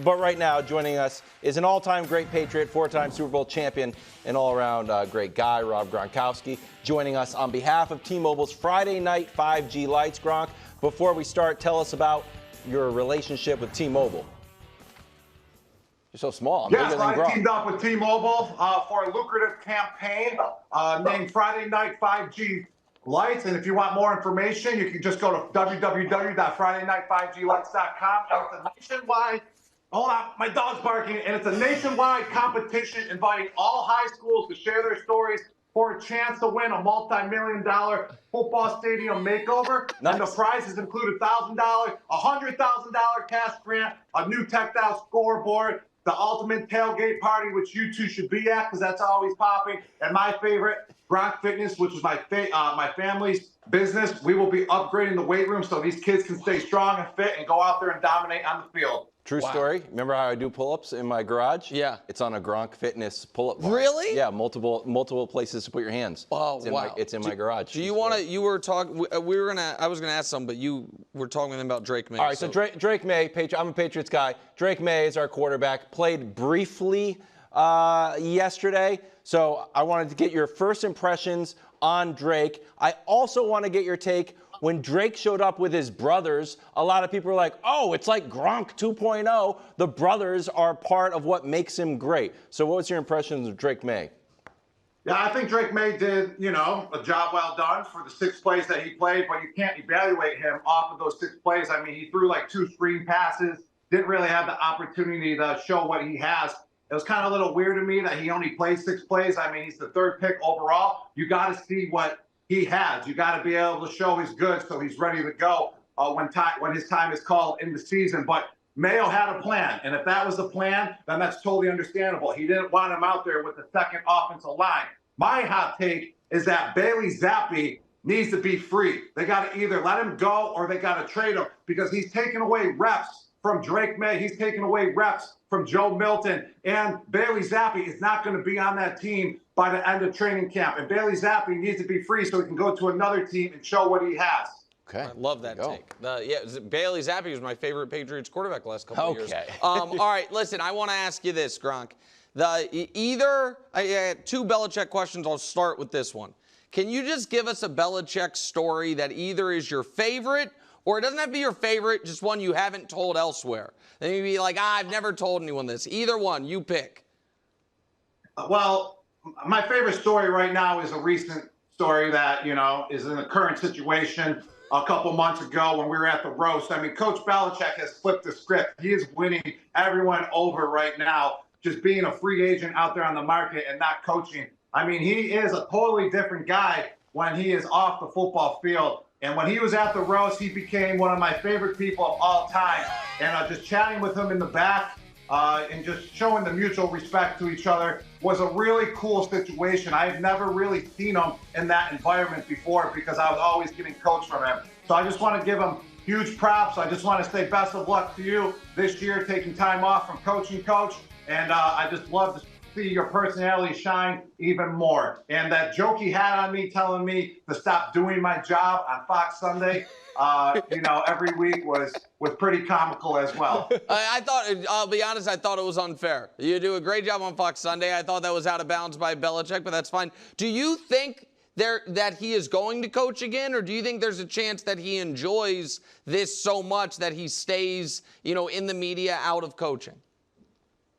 But right now, joining us is an all-time great Patriot, four-time Super Bowl champion, and all-around great guy, Rob Gronkowski, joining us on behalf of T-Mobile's Friday Night 5G Lights. Gronk, before we start, tell us about your relationship with T-Mobile. You're so small. Yes, I teamed up with T-Mobile for a lucrative campaign named Friday Night 5G Lights. And if you want more information, you can just go to www.fridaynightfivglights.com. It's a nationwide, hold on, my dog's barking. And it's a nationwide competition inviting all high schools to share their stories for a chance to win a multi-million-dollar football stadium makeover. Nice. And the prizes include $1,000, $100,000 cash grant, a new teched-out scoreboard, the ultimate tailgate party, which you two should be at because that's always popping. And my favorite, Gronk Fitness, which is my family's business. We will be upgrading the weight room so these kids can stay strong and fit and go out there and dominate on the field. True story. Remember how I do pull-ups in my garage? Yeah. It's on a Gronk Fitness pull-up bar. Really? Yeah, multiple places to put your hands. Oh, wow. It's in my garage. Do you want to? You were talking. I was gonna ask some, but you were talking about Drake Maye. All right. So Drake Maye, I'm a Patriots guy. Drake Maye is our quarterback. Played briefly yesterday. So I wanted to get your first impressions on Drake. I also want to get your take. When Drake showed up with his brothers, a lot of people were like, oh, it's like Gronk 2.0. The brothers are part of what makes him great. So what was your impressions of Drake Maye? Yeah, I think Drake Maye did, a job well done for the 6 plays that he played, but you can't evaluate him off of those 6 plays. I mean, he threw like 2 screen passes, didn't really have the opportunity to show what he has. It was kind of a little weird to me that he only played 6 plays. I mean, he's the 3rd pick overall. You got to see what he has. You got to be able to show he's good so he's ready to go when his time is called in the season. But Mayo had a plan, and if that was the plan, then that's totally understandable. He didn't want him out there with the 2nd offensive line. My hot take is that Bailey Zappe needs to be free. They got to either let him go or they got to trade him because he's taking away reps from Drake Maye. He's taking away reps from Joe Milton. And Bailey Zappe is not going to be on that team by the end of training camp. And Bailey Zappe needs to be free so he can go to another team and show what he has. Okay. I love that take. Bailey Zappe was my favorite Patriots quarterback the last couple of years. All right, listen, I want to ask you this, Gronk. I had 2 Belichick questions. I'll start with this one. Can you just give us a Belichick story that either is your favorite or it doesn't have to be your favorite, just one you haven't told elsewhere? Then you'd be like, I've never told anyone this. Either one, you pick. Well, my favorite story right now is a recent story that, is in the current situation. A couple months ago when we were at the roast, I mean, Coach Belichick has flipped the script. He is winning everyone over right now, just being a free agent out there on the market and not coaching. I mean, he is a totally different guy when he is off the football field. And when he was at the roast, he became one of my favorite people of all time. And just chatting with him in the back and just showing the mutual respect to each other was a really cool situation. I've never really seen him in that environment before because I was always getting coached from him. So I just want to give him huge props. I just want to say best of luck to you this year, taking time off from coaching, Coach. And I just love to see your personality shine even more. And that joke he had on me telling me to stop doing my job on Fox Sunday, every week was pretty comical as well. I'll be honest, I thought it was unfair. You do a great job on Fox Sunday. I thought that was out of bounds by Belichick, but that's fine. Do you think that he is going to coach again, or do you think there's a chance that he enjoys this so much that he stays, in the media out of coaching?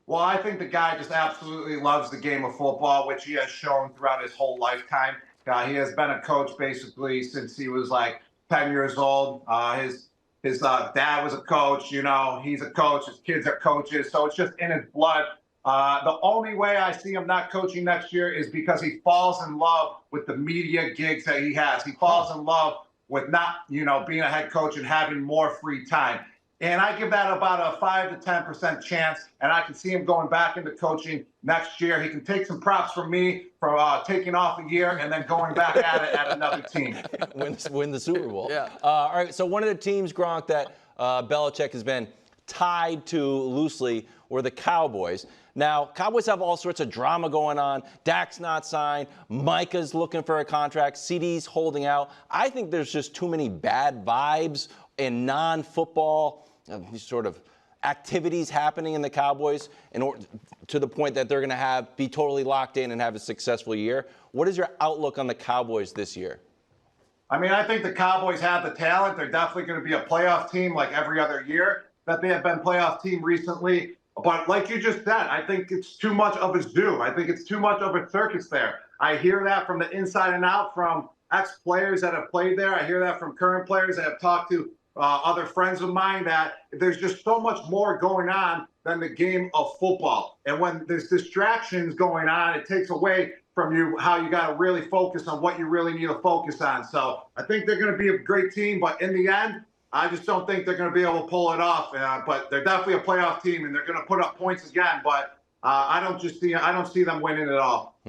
Well, I think the guy just absolutely loves the game of football, which he has shown throughout his whole lifetime. He has been a coach basically since he was like 10 years old. His dad was a coach. He's a coach. His kids are coaches. So it's just in his blood. The only way I see him not coaching next year is because he falls in love with the media gigs that he has. He falls in love with not, being a head coach and having more free time. And I give that about a 5 to 10% chance, and I can see him going back into coaching next year. He can take some props from me for taking off a year and then going back at it at another team. Win the Super Bowl. Yeah. All right, so one of the teams, Gronk, that Belichick has been tied to loosely were the Cowboys. Now, Cowboys have all sorts of drama going on. Dak's not signed. Micah's looking for a contract. CD's holding out. I think there's just too many bad vibes and non-football sort of activities happening in the Cowboys to the point that they're going to be totally locked in and have a successful year. What is your outlook on the Cowboys this year? I mean, I think the Cowboys have the talent. They're definitely going to be a playoff team like every other year that they have been playoff team recently. But like you just said, I think it's too much of a zoo. I think it's too much of a circus there. I hear that from the inside and out from ex-players that have played there. I hear that from current players that have talked to other friends of mine, that there's just so much more going on than the game of football. And when there's distractions going on, it takes away from you how you got to really focus on what you really need to focus on. So I think they're going to be a great team, but in the end, I just don't think they're going to be able to pull it off. But they're definitely a playoff team, and they're going to put up points again. But I don't see them winning at all.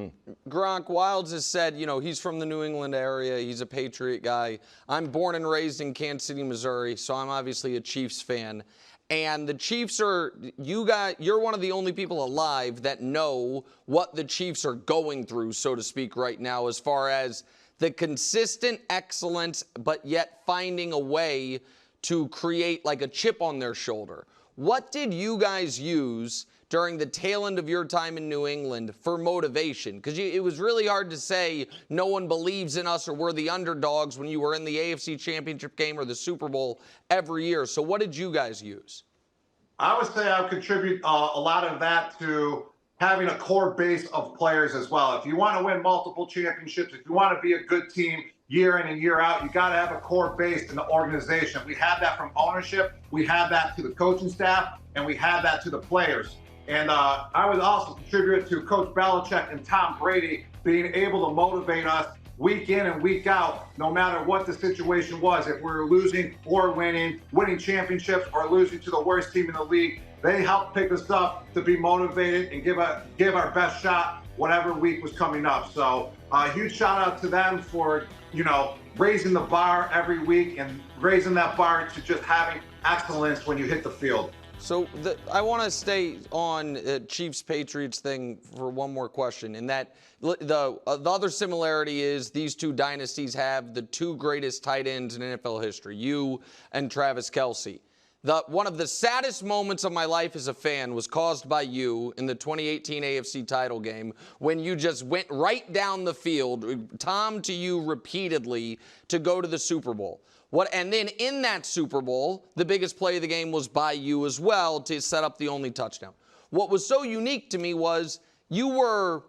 Gronk, Wildes has said, he's from the New England area. He's a Patriot guy. I'm born and raised in Kansas City, Missouri, so I'm obviously a Chiefs fan. And the Chiefs you're one of the only people alive that know what the Chiefs are going through, so to speak, right now, as far as the consistent excellence, but yet finding a way to create like a chip on their shoulder. What did you guys use during the tail end of your time in New England for motivation? Because it was really hard to say no one believes in us or we're the underdogs when you were in the AFC Championship game or the Super Bowl every year. So what did you guys use? I would say I would contribute a lot of that to having a core base of players as well. If you want to win multiple championships, if you want to be a good team year in and year out, you got to have a core base in the organization. We have that from ownership, we have that to the coaching staff, and we have that to the players. And I would also contribute to Coach Belichick and Tom Brady being able to motivate us week in and week out, no matter what the situation was. If we're losing or winning championships or losing to the worst team in the league, they helped pick us up to be motivated and give our best shot whatever week was coming up. So a huge shout out to them for, raising the bar every week and raising that bar to just having excellence when you hit the field. So I want to stay on Chiefs-Patriots thing for one more question, in that the other similarity is these two dynasties have the two greatest tight ends in NFL history, you and Travis Kelce. One of the saddest moments of my life as a fan was caused by you in the 2018 AFC title game when you just went right down the field, Tom to you repeatedly, to go to the Super Bowl. And then in that Super Bowl, the biggest play of the game was by you as well to set up the only touchdown. What was so unique to me was you were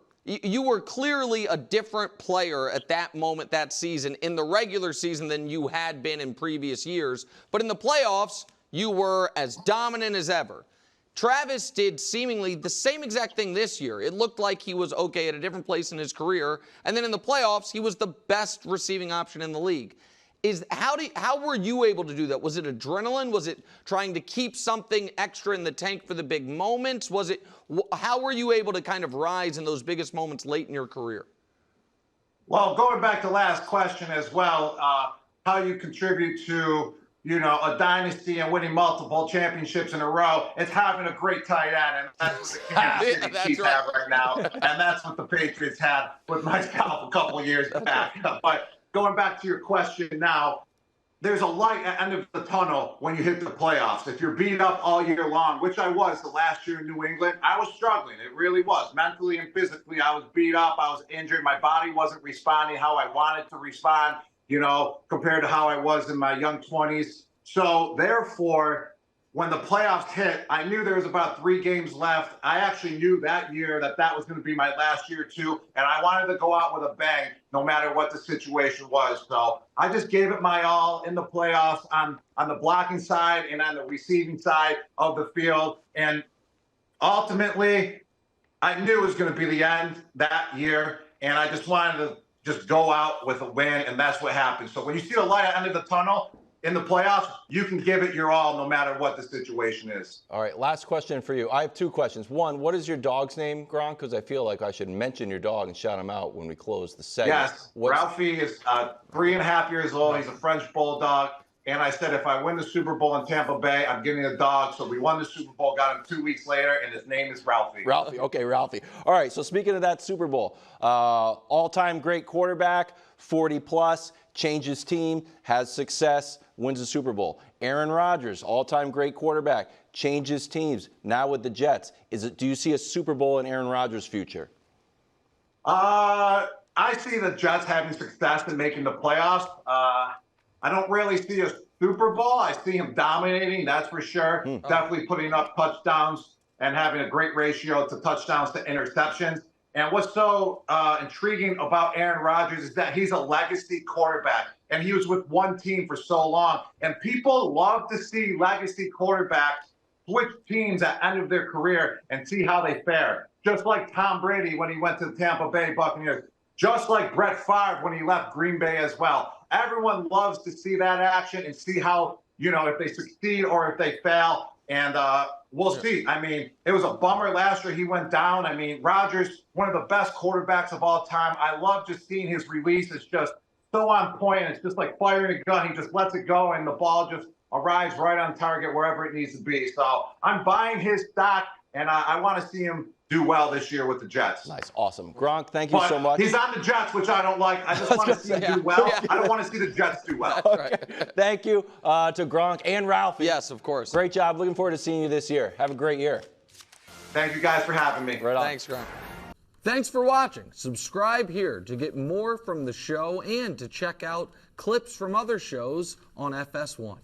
clearly a different player at that moment that season in the regular season than you had been in previous years. But in the playoffs, you were as dominant as ever. Travis did seemingly the same exact thing this year. It looked like he was okay at a different place in his career. And then in the playoffs, he was the best receiving option in the league. How were you able to do that? Was it adrenaline? Was it trying to keep something extra in the tank for the big moments? How were you able to kind of rise in those biggest moments late in your career? Well, going back to last question as well, how you contribute to, a dynasty and winning multiple championships in a row, it's having a great tight end. And that's what the Kansas City Chiefs have right now. And that's what the Patriots had with myself a couple of years back. But going back to your question now, there's a light at the end of the tunnel when you hit the playoffs. If you're beat up all year long, which I was the last year in New England, I was struggling. It really was. Mentally and physically, I was beat up. I was injured. My body wasn't responding how I wanted to respond, compared to how I was in my young 20s. So therefore, when the playoffs hit, I knew there was about 3 games left. I actually knew that year that was going to be my last year too, and I wanted to go out with a bang no matter what the situation was. So I just gave it my all in the playoffs on the blocking side and on the receiving side of the field. And ultimately, I knew it was going to be the end that year, and I just wanted to just go out with a win, and that's what happened. So when you see the light at the end of the tunnel, in the playoffs, you can give it your all no matter what the situation is. All right, last question for you. I have 2 questions. One, what is your dog's name, Gronk? Because I feel like I should mention your dog and shout him out when we close the segment. Yes, Ralphie is 3.5 years old. He's a French bulldog. And I said, if I win the Super Bowl in Tampa Bay, I'm getting a dog. So we won the Super Bowl, got him 2 weeks later, and his name is Ralphie. Ralphie, okay, Ralphie. All right, so speaking of that Super Bowl, all-time great quarterback, 40+, changes team, has success, wins the Super Bowl. Aaron Rodgers, all-time great quarterback, changes teams. Now with the Jets, do you see a Super Bowl in Aaron Rodgers' future? I see the Jets having success in making the playoffs. I don't really see a Super Bowl. I see him dominating, that's for sure. Definitely putting up touchdowns and having a great ratio to touchdowns to interceptions. And what's so intriguing about Aaron Rodgers is that he's a legacy quarterback, and he was with one team for so long. And people love to see legacy quarterbacks switch teams at the end of their career and see how they fare. Just like Tom Brady when he went to the Tampa Bay Buccaneers. Just like Brett Favre when he left Green Bay as well. Everyone loves to see that action and see how, if they succeed or if they fail. And we'll see. I mean, it was a bummer last year he went down. I mean, Rodgers, one of the best quarterbacks of all time. I love just seeing his release. It's just so on point. It's just like firing a gun. He just lets it go, and the ball just arrives right on target wherever it needs to be. So I'm buying his stock, and I want to see him do well this year with the Jets. Nice. Awesome. Gronk, thank you so much. He's on the Jets, which I don't like. I just want to see him do well. I don't want to see the Jets do well. Okay. Thank you to Gronk and Ralphie. Yes, of course. Great job. Looking forward to seeing you this year. Have a great year. Thank you guys for having me. Right on. Thanks, Gronk. Thanks for watching. Subscribe here to get more from the show and to check out clips from other shows on FS1.